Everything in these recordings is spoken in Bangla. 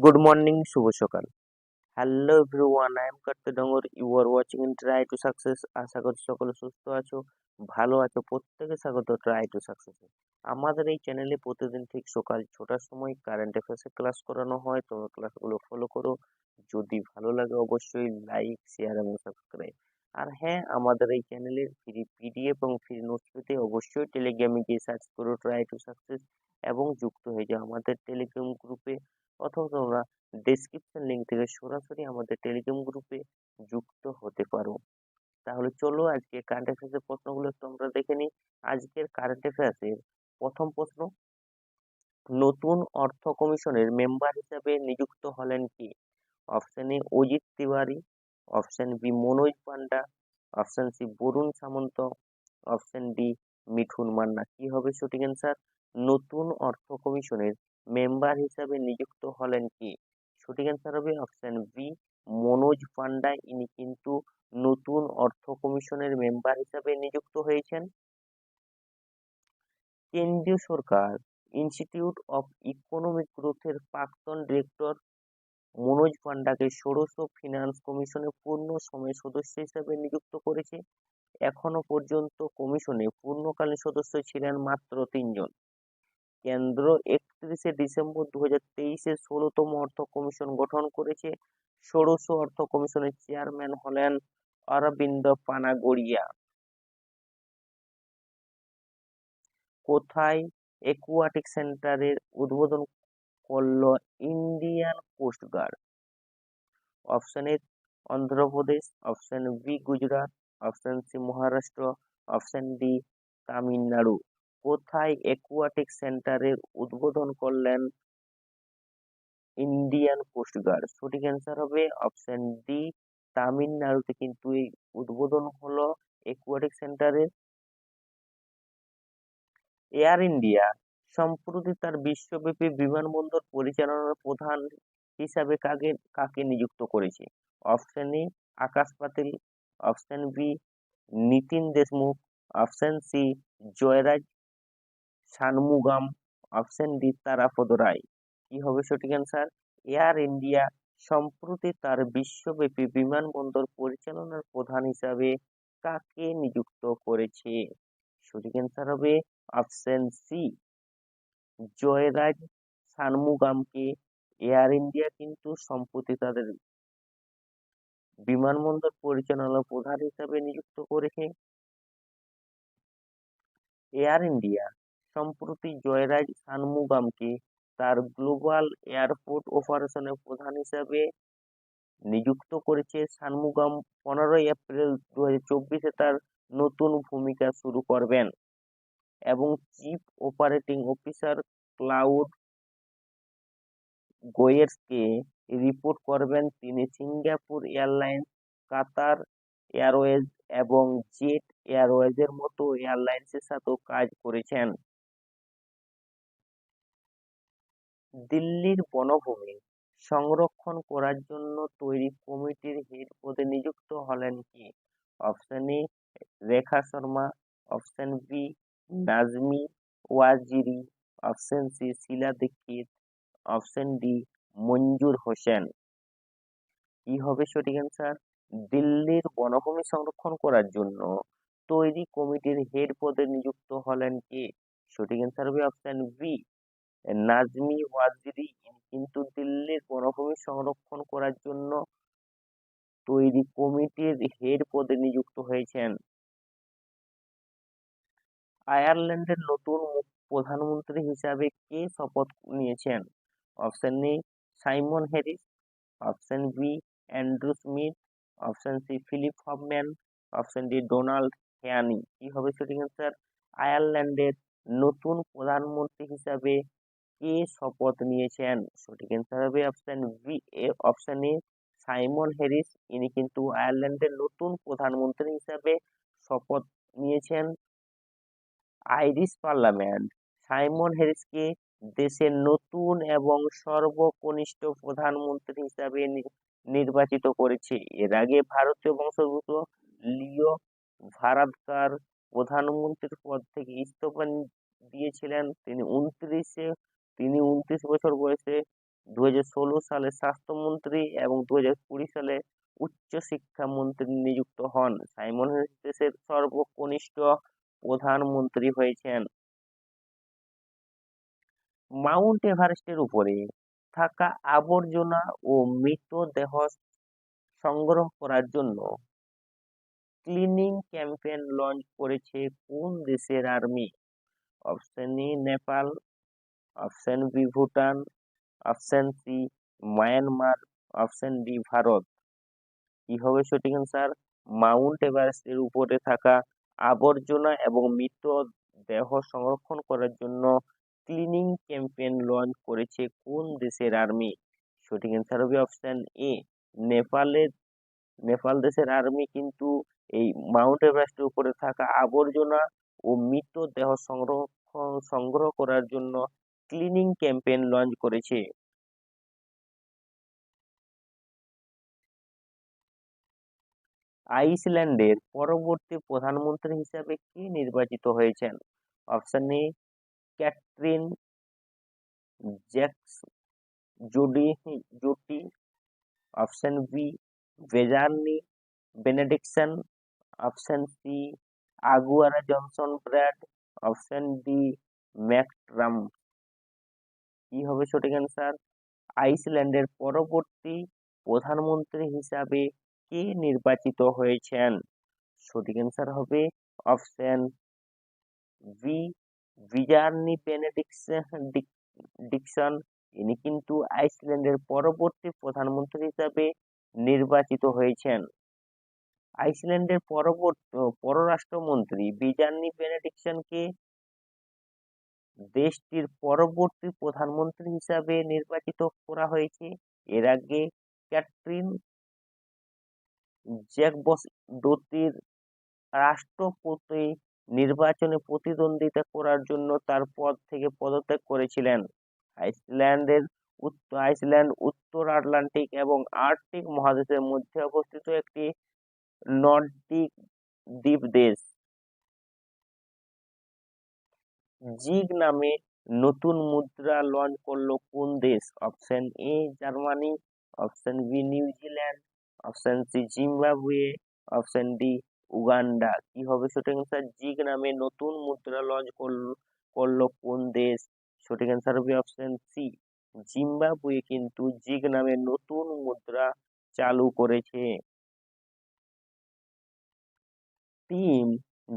Good morning, শুভ সকাল। Hello everyone, I am Kartik Dongar. You are watching in try to success. আশা করি সকলে সুস্থ আছো, ভালো আছো। প্রত্যেকে স্বাগত ট্রাই টু সাকসেস। আমাদের এই চ্যানেলে প্রতিদিন ঠিক সকাল 6টার সময় কারেন্ট অ্যাফেয়ার্সের ক্লাস করানো হয়। তোমরা ক্লাসগুলো ফলো করো। যদি ভালো লাগে অবশ্যই লাইক, শেয়ার এবং সাবস্ক্রাইব। আর হ্যাঁ, আমাদের এই চ্যানেলের ফ্রি পিডিএফ এবং ফ্রি নোটস পেতে অবশ্যই টেলিগ্রামে গিয়ে সার্চ করো ট্রাই টু সাকসেস এবং যুক্ত হয়ে যাও আমাদের টেলিগ্রাম গ্রুপে, অথবা তোমরা ডেসক্রিপশন লিংক থেকে সরাসরি আমাদের টেলিগ্রাম গ্রুপে যুক্ত হতে পারো। তাহলে চলো আজকে কারেন্ট অ্যাফেয়ার্সের প্রশ্নগুলো একটু আমরা দেখে নিই। আজকের কারেন্ট অ্যাফেয়ার্সের প্রথম প্রশ্ন, নতুন অর্থ কমিশনের মেম্বার হিসেবে নিযুক্ত হলেন কি? Option A Ajit Tiwari, option B Manoj Panda, option C Barun Samanta, option D Mithun Manna. কি হবে সঠিক অ্যান্সার? নতুন অর্থ কমিশনের মেম্বার হিসাবে নিযুক্ত হলেন কি? সঠিক অ্যান্সার হবে অপশন বি মনোজ পান্ডা। ইনি কিন্তু নতুন অর্থ কমিশনের মেম্বার হিসাবে নিযুক্ত হয়েছেন। কেন্দ্রীয় সরকার ইনস্টিটিউট অফ ইকোনমিক গ্রোথের প্রাক্তন ডিরেক্টর মনোজ পান্ডাকে ষোড়শ ফিনান্স কমিশনের পূর্ণ সময় সদস্য হিসেবে নিযুক্ত করেছে। এখনো পর্যন্ত কমিশনে পূর্ণকালীন সদস্য ছিলেন মাত্র 3 জন। কেন্দ্র 31শে ডিসেম্বর 2023-এ 16তম অর্থ কমিশন গঠন করেছে। ষোড়শ অর্থ কমিশনের চেয়ারম্যান হলেন অরবিন্দ পানাগড়িয়া। কোথায় একুয়াটিক সেন্টারের উদ্বোধন করল Indian coast guard? Option A Andhra Pradesh, option B Gujarat, option C Maharashtra, option D Tamil Nadu. কোথায় একুয়াটিক সেন্টারের উদ্বোধন করলেন ইন্ডিয়ান কোস্ট গার্ড? সঠিক অ্যান্সার হবে অপশন ডি তামিলনাড়ুতে কিন্তু এই উদ্বোধন হলো একুয়াটিক সেন্টারের। এয়ার ইন্ডিয়া সম্প্রতি তার বিশ্বব্যাপী বিমানবন্দর পরিচালনার প্রধান হিসাবে কাকে কাকে নিযুক্ত করেছে? Option A Akash Patil, option B Nitin Deshmukh, option C Jayraj Shanmugam, option D Tarapada Roy. কি হবে সঠিক অ্যান্সার? এয়ার ইন্ডিয়া সম্প্রতি তার বিশ্বব্যাপী বিমানবন্দর পরিচালনার প্রধান হিসাবে কাকে নিযুক্ত করেছে? সঠিক অ্যান্সার হবে অপশন সি জয়রাজ শানমুগামকে এয়ার ইন্ডিয়া কিন্তু সম্প্রতি তাদের বিমানবন্দর পরিচালনার প্রধান হিসাবে নিযুক্ত করেছে। এয়ার ইন্ডিয়া সম্প্রতি জয়রাজ শানমুগামকে তার গ্লোবাল এয়ারপোর্ট অপারেশনের প্রধান হিসাবে নিযুক্ত করেছে। শানমুগাম 15 এপ্রিল 2024-এ তার নতুন ভূমিকা শুরু করবেন এবং চিফ অপারেটিং অফিসার ক্লাউড গোয়েরসকে রিপোর্ট করবেন। তিনি সিঙ্গাপুর এয়ারলাইন্স, কাতার এয়ারওয়েজ এবং জেট এয়ারওয়েজের মতো এয়ারলাইন্সের সাথেও কাজ করেছেন। দিল্লির বনভূমি সংরক্ষণ করার জন্য তৈরি কমিটির হেড পদে নিযুক্ত হলেন কি? Option A Rekha Sharma, option B Najmi Waziri, option C Sheila Dikshit, option D Manzoor Hussain. কি হবে সঠিক অ্যান্সার? দিল্লির বনভূমি সংরক্ষণ করার জন্য তৈরি কমিটির হেড পদে নিযুক্ত হলেন কে? সঠিক অ্যান্সার হবে অপশন বি নাজমি ওয়াজিরি। ইনি কিন্তু দিল্লির বনভূমি সংরক্ষণ করার জন্য তৈরি কমিটির হেড পদে নিযুক্ত হয়েছেন। আয়ারল্যান্ডের নতুন প্রধানমন্ত্রী হিসাবে কে শপথ নিয়েছেন? Option A Simon Harris, option B Andrew Smith, option C Philip Hoffman, option D Donald Heaney. কি হবে সঠিক অ্যান্সার? আয়ারল্যান্ডের নতুন প্রধানমন্ত্রী হিসাবে কে শপথ নিয়েছেন? সঠিক অ্যান্সার হবে option B option A Simon Harris. ইনি কিন্তু আয়ারল্যান্ডের নতুন প্রধানমন্ত্রী হিসাবে শপথ নিয়েছেন। আইরিশ পার্লামেন্ট সাইমন হ্যারিসকে দেশের নতুন এবং সর্বকনিষ্ঠ প্রধানমন্ত্রী হিসাবে নির্বাচিত করেছে। এর আগে ভারতীয় বংশোদ্ভূত লিও ভারাদকর প্রধানমন্ত্রীর পদ থেকে ইস্তফা দিয়েছিলেন। তিনি 29 বছর বয়সে সালে স্বাস্থ্যমন্ত্রী এবং 2020 সালে উচ্চশিক্ষা মন্ত্রী নিযুক্ত হন। সাইমন হ্যারিস দেশের সর্বকনিষ্ঠ প্রধানমন্ত্রী হয়েছেন। মাউন্ট এভারেস্টের উপরে থাকা আবর্জনা ও মৃতদেহ সংগ্রহ করার জন্য ক্লিনিং ক্যাম্পেইন লঞ্চ করেছে কোন দেশের আর্মি? Option A Nepal, option B Bhutan, option C Myanmar, option D Bharat. কি হবে সঠিক অ্যান্সার? মাউন্ট এভারেস্টের উপরে থাকা আবর্জনা এবং মৃতদেহ সংরক্ষণ করার জন্য ক্লিনিং ক্যাম্পেইন লঞ্চ করেছে কোন দেশের আর্মি? সঠিক অ্যান্সার হবে অপশন এ নেপালের। নেপাল দেশের আর্মি কিন্তু এই মাউন্ট এভারেস্টের উপরে থাকা আবর্জনা ও মৃতদেহ সংগ্রহ করার জন্য ক্লিনিং ক্যাম্পেইন লঞ্চ করেছে। আইসল্যান্ডের পরবর্তী প্রধানমন্ত্রী হিসাবে কে নির্বাচিত হয়েছেন? Option A Katrin Jacks Jotti, option B Bjarni Benediktsson, option C আগুয়ারা জনসন ব্র্যাড, অপশন ডি ম্যাকট্রাম। কি হবে সঠিক অ্যান্সার? আইসল্যান্ডের পরবর্তী প্রধানমন্ত্রী হিসাবে কে নির্বাচিত হয়েছেন? সঠিক অ্যান্সার হবে অপশন বি বিজার্নি বেনেডিকশন। ইনি কিন্তু আইসল্যান্ডের পরবর্তী প্রধানমন্ত্রী হিসাবে নির্বাচিত হয়েছেন। আইসল্যান্ডের পররাষ্ট্রমন্ত্রী বিজার্নি বেনেডিকশনকে দেশটির পরবর্তী প্রধানমন্ত্রী হিসাবে নির্বাচিত করা হয়েছে। এর আগে ক্যাটরিন জ্যাকবসডোতির রাষ্ট্রপতি নির্বাচনে প্রতিদ্বন্দ্বিতা করার জন্য তার পদ থেকে পদত্যাগ করেছিলেন। আইসল্যান্ড উত্তর আটলান্টিক এবং আর্কটিক মহাদেশের মধ্যে অবস্থিত একটি নর্ডিক দ্বীপ দেশ। জিগ নামে নতুন মুদ্রা লঞ্চ করলো কোন দেশ? Option A Germany, option B New Zealand, option C Zimbabwe, option D Uganda. কি হবে সঠিক অ্যান্সার? জিগ নামে নতুন মুদ্রা লঞ্চ করলো কোন দেশ? সঠিক অ্যান্সার হবে অপশন সি জিম্বাবুয়ে কিন্তু জিগ নামে নতুন মুদ্রা চালু করেছে। টিম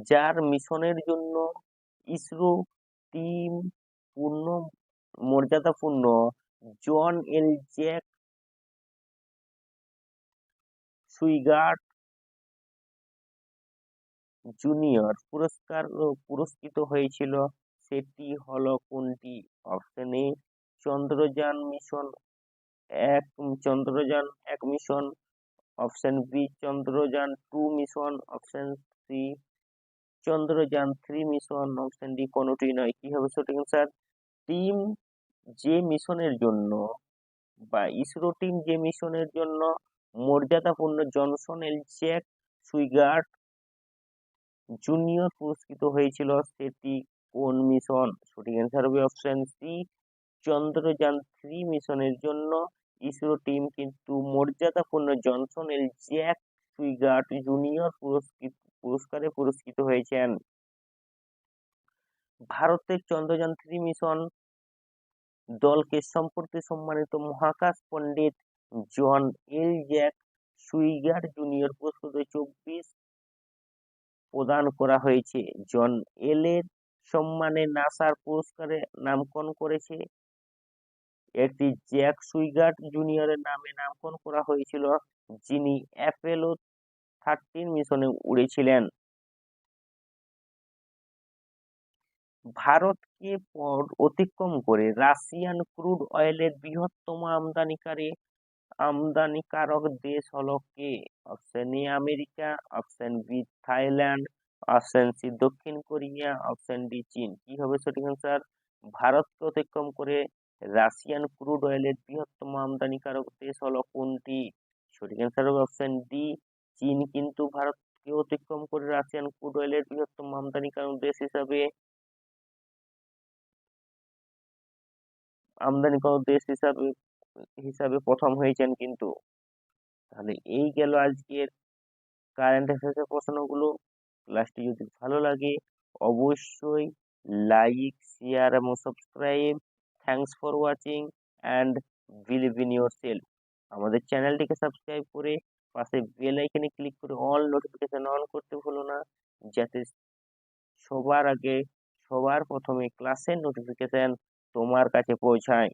যার মিশনের জন্য ইসরো টিম পূর্ণ মর্যাদাপূর্ণ জন এল জ্যাক সুইগার্ট জুনিয়র পুরস্কৃত হয়েছিল, সেটি হলো কোনটি? অপশন এ চন্দ্রযান মিশন এক Chandrayaan 1 mission, option B Chandrayaan 2 mission, option C Chandrayaan 3 mission, option D কোনোটি নয়। কি হবে সঠিক অ্যান্সার? টিম যে মিশনের জন্য বা ইসরো টিম যে মিশনের জন্য মর্যাদাপূর্ণ জনসন এল জ্যাক সুইগার্ট জুনিয়র পুরস্কৃত হয়েছিল, সেটি কোন মিশন? সঠিক অ্যান্সার হবে অপশন সি চন্দ্রযান 3 মিশনের জন্য ইসরো টিম কিন্তু মর্যাদাপূর্ণ জনসন এল জ্যাক সুইগার্ট জুনিয়র পুরস্কারে পুরস্কৃত হয়েছেন। ভারতের চন্দ্রযান 3 মিশন দলকে সম্প্রতি সম্মানিত মহাকাশ পণ্ডিত জন এল জ্যাক সুইগার্ট জুনিয়র পুরস্কার 2024 প্রদান করা হয়েছে। জন এল এর সম্মানে নাসার পুরস্কারে নামকরণ করেছে। একটি জ্যাক সুইগার্ট জুনিয়রের নামে নামকরণ করা হয়েছিল, যিনি অ্যাপোলো 13 মিশনে উড়েছিলেন। ভারতকে অতিক্রম করে রাশিয়ান ক্রুড অয়েলের বৃহত্তম আমদানিকারক দেশ হলো কে? Option A America, option B Thailand, option C দক্ষিণ কোরিয়া, অপশন ডি চীন। কি হবে সঠিক অ্যান্সার? ভারতকে অতিক্রম করে রাশিয়ান ক্রুড অয়েলের বৃহত্তম আমদানিকারক দেশ হলো কোনটি? সঠিক অ্যান্সার হবে অপশন ডি চীন কিন্তু ভারতকে অতিক্রম করে রাশিয়ান ক্রুড অয়েলের বৃহত্তম আমদানিকারক দেশ হিসাবে হিসাবে প্রথম হয়েছেন কিন্তু। তাহলে এই গেল আজকের কারেন্ট অ্যাফেয়ার্সের প্রশ্নগুলো। ক্লাসটি যদি ভালো লাগে অবশ্যই লাইক, শেয়ার এবং subscribe. Thanks for watching and believe in your self. আমাদের চ্যানেলটিকে সাবস্ক্রাইব করে পাশে বেল আইকনে ক্লিক করে অল নোটিফিকেশন অন করতে ভুলো না, যাতে সবার আগে সবার প্রথমে ক্লাসের নোটিফিকেশন তোমার কাছে পৌঁছায়।